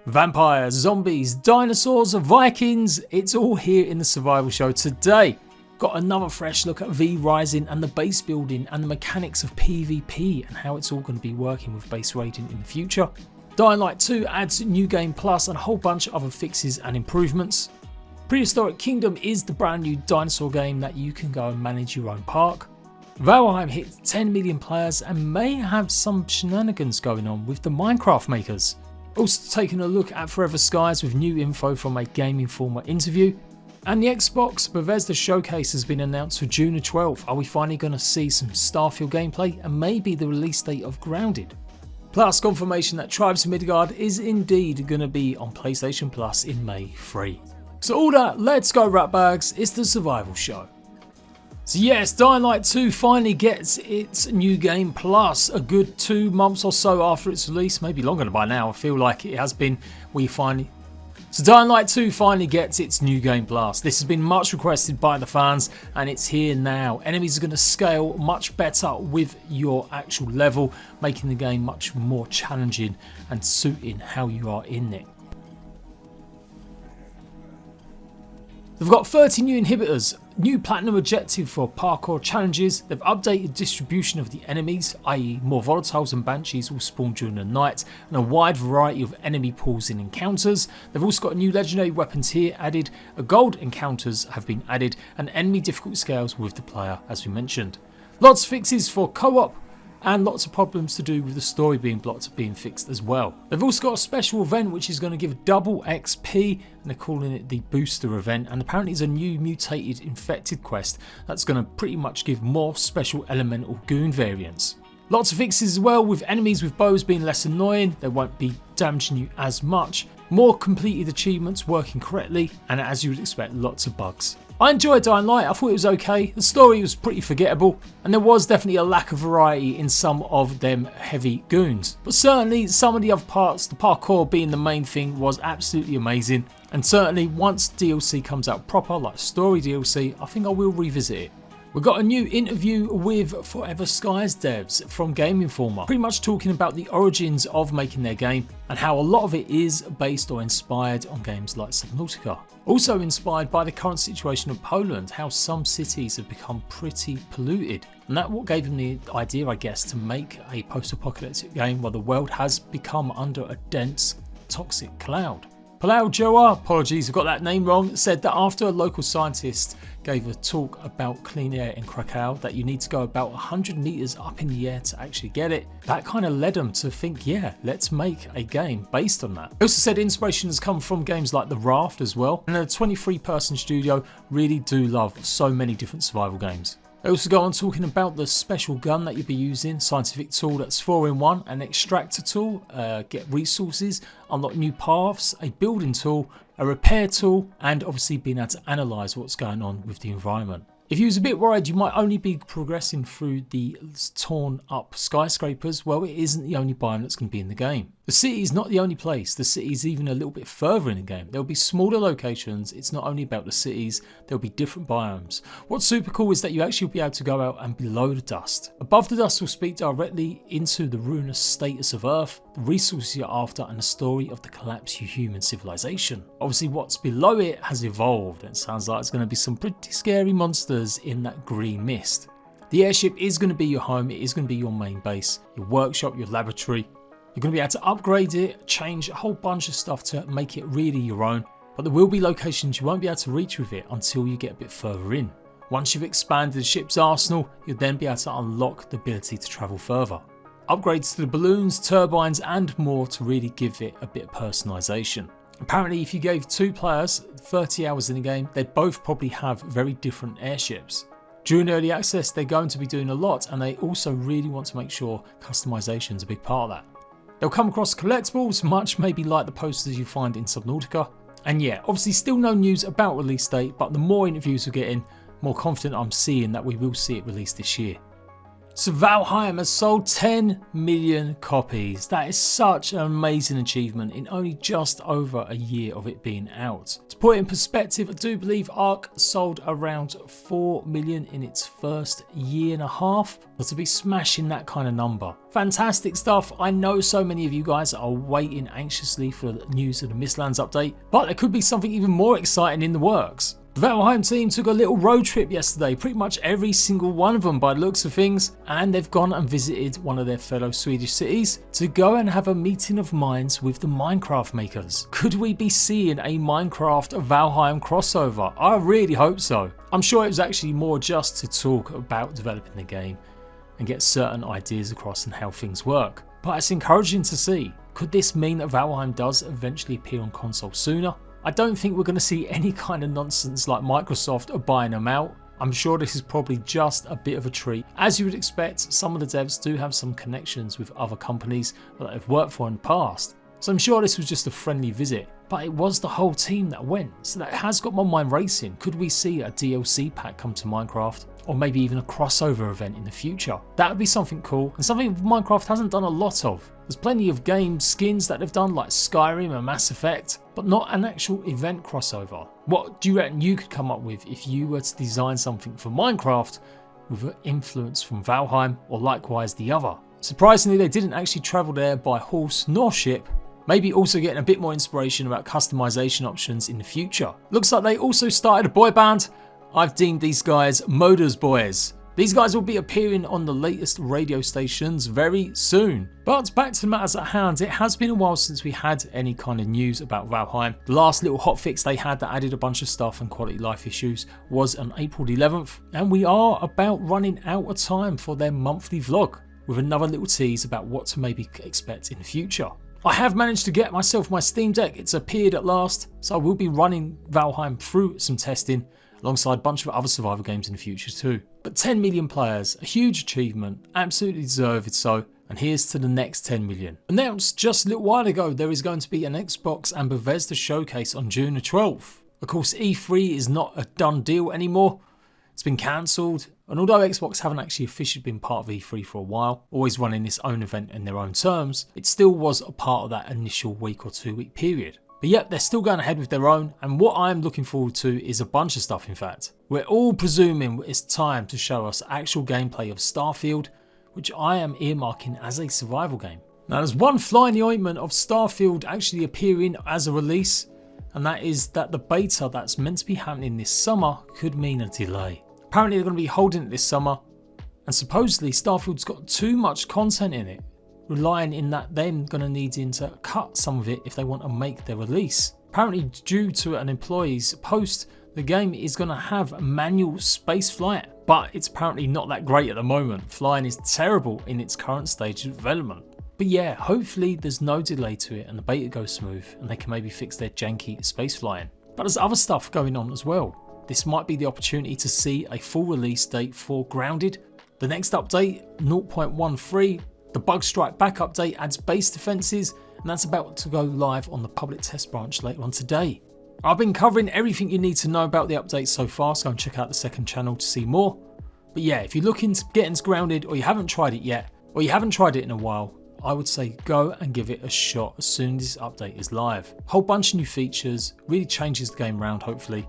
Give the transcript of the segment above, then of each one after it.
Vampires, zombies, dinosaurs, Vikings, it's all here in the survival show today. Got another fresh look at Vrising and the base building and the mechanics of PvP and how it's all going to be working with base raiding in the future. Dying Light 2 adds New Game Plus and a whole bunch of other fixes and improvements. Prehistoric Kingdom is the brand new dinosaur game that you can go and manage your own park. Valheim hit 10 million players and may have some shenanigans going on with the Minecraft makers. Also taking a look at Forever Skies with new info from a Game Informer interview. And the Xbox Bethesda showcase has been announced for June 12th. Are we finally going to see some STARFIELD gameplay and maybe the release date of Grounded? Plus confirmation that Tribes of Midgard is indeed going to be on PlayStation Plus in May 3. So all that, let's go ratbags, it's the survival show. So yes, Dying Light 2 finally gets its New Game Plus a good 2 months or so after its release, maybe longer than by now, I feel like it has been. So Dying Light 2 finally gets its New Game Plus. This has been much requested by the fans and it's here now. Enemies are going to scale much better with your actual level, making the game much more challenging and suiting how you are in it. They've got 30 new inhibitors, new platinum objective for parkour challenges, they've updated distribution of the enemies, i.e. more volatiles and banshees will spawn during the night, and a wide variety of enemy pools in encounters. They've also got new legendary weapons here added, gold encounters have been added, and enemy difficulty scales with the player as we mentioned. Lots of fixes for co-op, and lots of problems to do with the story being blocked being fixed as well. They've also got a special event which is going to give double XP and they're calling it the booster event, and apparently it's a new mutated infected quest that's going to pretty much give more special elemental goon variants. Lots of fixes as well, with enemies with bows being less annoying, they won't be damaging you as much, more completed achievements working correctly, and as you would expect, lots of bugs. I enjoyed Dying Light, I thought it was okay, the story was pretty forgettable and there was definitely a lack of variety in some of them heavy goons. But certainly some of the other parts, the parkour being the main thing, was absolutely amazing, and certainly once DLC comes out proper like story DLC, I think I will revisit it. We got a new interview with Forever Skies devs from Game Informer, pretty much talking about the origins of making their game and how a lot of it is based or inspired on games like Subnautica. Also inspired by the current situation of Poland, how some cities have become pretty polluted, and that's what gave them the idea, I guess, to make a post-apocalyptic game where the world has become under a dense toxic cloud. Palau Joa, apologies, I've got that name wrong, said that after a local scientist gave a talk about clean air in Krakow that you need to go about 100 meters up in the air to actually get it, that kind of led them to think, yeah, let's make a game based on that. They also said inspiration has come from games like The Raft as well, and a 23-person studio really do love so many different survival games. They also go on talking about the special gun that you'll be using, scientific tool that's 4-in-1, an extractor tool, get resources, unlock new paths, a building tool, a repair tool, and obviously being able to analyse what's going on with the environment. If you was a bit worried you might only be progressing through the torn up skyscrapers, well, it isn't the only biome that's going to be in the game. The city is not the only place, the city is even a little bit further in the game. There'll be smaller locations, it's not only about the cities, there'll be different biomes. What's super cool is that you actually will be able to go out and below the dust. Above the dust will speak directly into the ruinous status of Earth, the resources you're after, and the story of the collapse of human civilization. Obviously what's below it has evolved, and it sounds like it's going to be some pretty scary monsters in that green mist. The airship is going to be your home, it is going to be your main base, your workshop, your laboratory. You're going to be able to upgrade it, change a whole bunch of stuff to make it really your own, but there will be locations you won't be able to reach with it until you get a bit further in. Once you've expanded the ship's arsenal, you'll then be able to unlock the ability to travel further. Upgrades to the balloons, turbines and more to really give it a bit of personalisation. Apparently if you gave 2 players 30 hours in the game, they'd both probably have very different airships. During early access they're going to be doing a lot, and they also really want to make sure customisation is a big part of that. They'll come across collectibles, much maybe like the posters you find in Subnautica. And yeah, obviously still no news about release date, but the more interviews we get in, more confident I'm seeing that we will see it released this year. So Valheim has sold 10 million copies. That is such an amazing achievement in only just over a year of it being out. To put it in perspective, I do believe Ark sold around 4 million in its first year and a half. But to be smashing that kind of number. Fantastic stuff. I know so many of you guys are waiting anxiously for the news of the Mistlands update, but there could be something even more exciting in the works. The Valheim team took a little road trip yesterday, pretty much every single one of them by the looks of things, and they've gone and visited one of their fellow Swedish cities to go and have a meeting of minds with the Minecraft makers. Could we be seeing a Minecraft Valheim crossover? I really hope so. I'm sure it was actually more just to talk about developing the game and get certain ideas across and how things work. But it's encouraging to see. Could this mean that Valheim does eventually appear on console sooner? I don't think we're going to see any kind of nonsense like Microsoft are buying them out. I'm sure this is probably just a bit of a treat. As you would expect, some of the devs do have some connections with other companies that they've worked for in the past. So I'm sure this was just a friendly visit. But it was the whole team that went, so that has got my mind racing. Could we see a DLC pack come to Minecraft? Or maybe even a crossover event in the future? That would be something cool, and something Minecraft hasn't done a lot of. There's plenty of game skins that they've done like Skyrim and Mass Effect, but not an actual event crossover. What do you reckon you could come up with if you were to design something for Minecraft with an influence from Valheim or likewise the other? Surprisingly, they didn't actually travel there by horse nor ship. Maybe also getting a bit more inspiration about customization options in the future. Looks like they also started a boy band. I've deemed these guys Moders Boys. These guys will be appearing on the latest radio stations very soon. But back to the matters at hand, it has been a while since we had any kind of news about Valheim. The last little hotfix they had that added a bunch of stuff and quality life issues was on April the 11th. And we are about running out of time for their monthly vlog, with another little tease about what to maybe expect in the future. I have managed to get myself my Steam Deck, it's appeared at last, so I will be running Valheim through some testing alongside a bunch of other survival games in the future too. But 10 million players, a huge achievement, absolutely deserved so, and here's to the next 10 million. Announced just a little while ago there is going to be an Xbox and Bethesda showcase on June the 12th. Of course E3 is not a done deal anymore, it's been cancelled, and although Xbox haven't actually officially been part of E3 for a while, always running its own event in their own terms, it still was a part of that initial week or 2 week period. But yep, they're still going ahead with their own, and what I'm looking forward to is a bunch of stuff in fact. We're all presuming it's time to show us actual gameplay of STARFIELD, which I am earmarking as a survival game. Now there's one fly in the ointment of STARFIELD actually appearing as a release, and that is that the beta that's meant to be happening this summer could mean a delay. Apparently they're going to be holding it this summer, and supposedly Starfield's got too much content in it, relying in that they're going to need to cut some of it if they want to make their release. Apparently due to an employee's post, the game is going to have manual space flight, but it's apparently not that great at the moment. Flying is terrible in its current stage of development. But yeah, hopefully there's no delay to it and the beta goes smooth and they can maybe fix their janky space flying. But there's other stuff going on as well. This might be the opportunity to see a full release date for Grounded. The next update, 0.13, the Bug Strike Back update adds base defences, and that's about to go live on the public test branch later on today. I've been covering everything you need to know about the update so far, so go and check out the second channel to see more. But yeah, if you're looking to get into Grounded or you haven't tried it yet, or you haven't tried it in a while, I would say go and give it a shot as soon as this update is live. Whole bunch of new features, really changes the game around hopefully.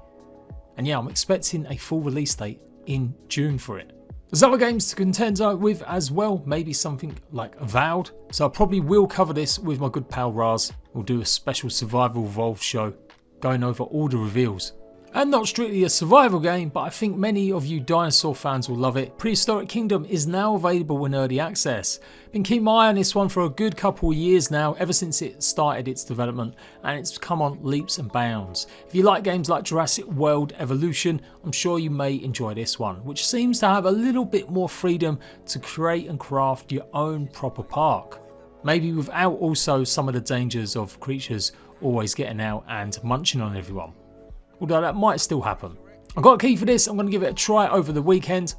And yeah, I'm expecting a full release date in June for it. There's other games to contend with as well, maybe something like Avowed. So I probably will cover this with my good pal Raz. We'll do a special Survival Evolved show going over all the reveals. And not strictly a survival game, but I think many of you dinosaur fans will love it. Prehistoric Kingdom is now available in early access. Been keeping my eye on this one for a good couple of years now, ever since it started its development, and it's come on leaps and bounds. If you like games like Jurassic World Evolution, I'm sure you may enjoy this one, which seems to have a little bit more freedom to create and craft your own proper park. Maybe without also some of the dangers of creatures always getting out and munching on everyone. Although that might still happen. I've got a key for this, I'm going to give it a try over the weekend.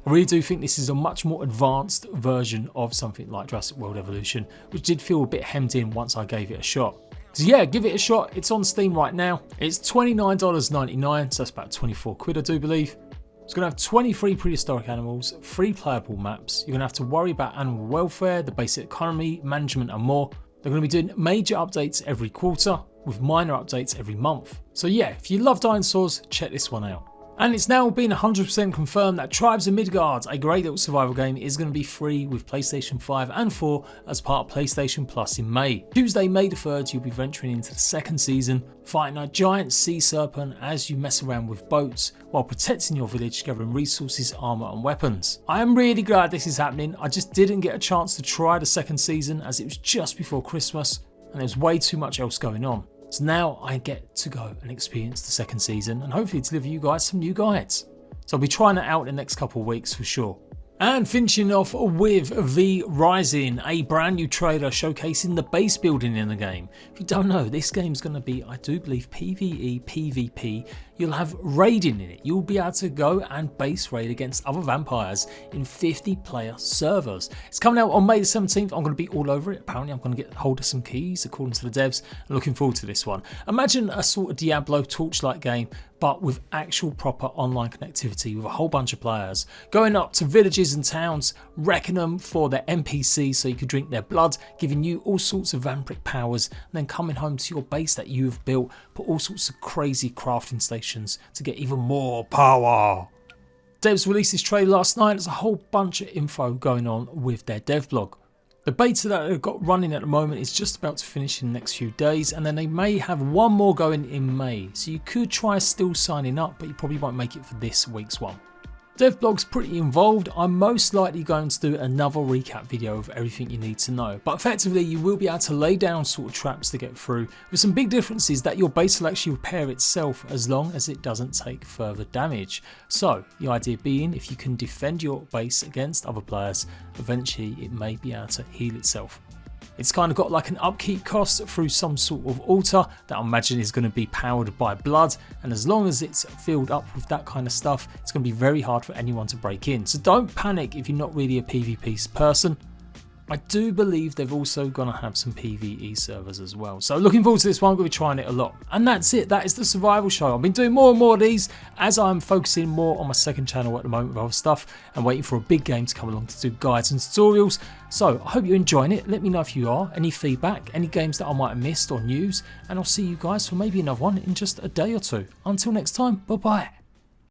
I really do think this is a much more advanced version of something like Jurassic World Evolution, which did feel a bit hemmed in once I gave it a shot. So yeah, give it a shot, it's on Steam right now. It's $29.99, so that's about 24 quid I do believe. It's going to have 23 prehistoric animals, 3 playable maps. You're going to have to worry about animal welfare, the basic economy, management and more. They're going to be doing major updates every quarter with minor updates every month. So yeah, if you love dinosaurs, check this one out. And it's now been 100% confirmed that Tribes of Midgard, a great little survival game, is going to be free with PlayStation 5 and 4 as part of PlayStation Plus in May. Tuesday, May the 3rd, you'll be venturing into the 2nd season, fighting a giant sea serpent as you mess around with boats while protecting your village, gathering resources, armour and weapons. I am really glad this is happening. I just didn't get a chance to try the 2nd season as it was just before Christmas and there's way too much else going on. So now I get to go and experience the 2nd season and hopefully deliver you guys some new guides. So I'll be trying it out in the next couple of weeks for sure. And finishing off with Vrising, a brand new trailer showcasing the base building in the game. If you don't know, this game's going to be, I do believe, PvE, PvP. You'll have raiding in it. You'll be able to go and base raid against other vampires in 50-player servers. It's coming out on May the 17th. I'm going to be all over it. Apparently, I'm going to get hold of some keys according to the devs. I'm looking forward to this one. Imagine a sort of Diablo Torchlight game, but with actual proper online connectivity with a whole bunch of players. Going up to villages and towns, wrecking them for their NPCs so you could drink their blood, giving you all sorts of vampiric powers, and then coming home to your base that you have built, put all sorts of crazy crafting stations to get even more power. Devs released this trailer last night. There's a whole bunch of info going on with their dev blog. The beta that they've got running at the moment is just about to finish in the next few days, and then they may have one more going in May. So you could try still signing up, but you probably won't make it for this week's one. Dev blog's pretty involved. I'm most likely going to do another recap video of everything you need to know, but effectively you will be able to lay down sort of traps to get through, with some big differences that your base will actually repair itself as long as it doesn't take further damage. So the idea being, if you can defend your base against other players, eventually it may be able to heal itself. It's kind of got like an upkeep cost through some sort of altar that I imagine is going to be powered by blood, and as long as it's filled up with that kind of stuff, it's going to be very hard for anyone to break in. So don't panic if you're not really a PvP person. I do believe they've also going to have some PvE servers as well. So looking forward to this one. I'm going to be trying it a lot. And that's it. That is the survival show. I've been doing more and more of these as I'm focusing more on my 2nd channel at the moment with other stuff and waiting for a big game to come along to do guides and tutorials. So I hope you're enjoying it. Let me know if you are. Any feedback, any games that I might have missed or news. And I'll see you guys for maybe another one in just a day or two. Until next time, bye bye.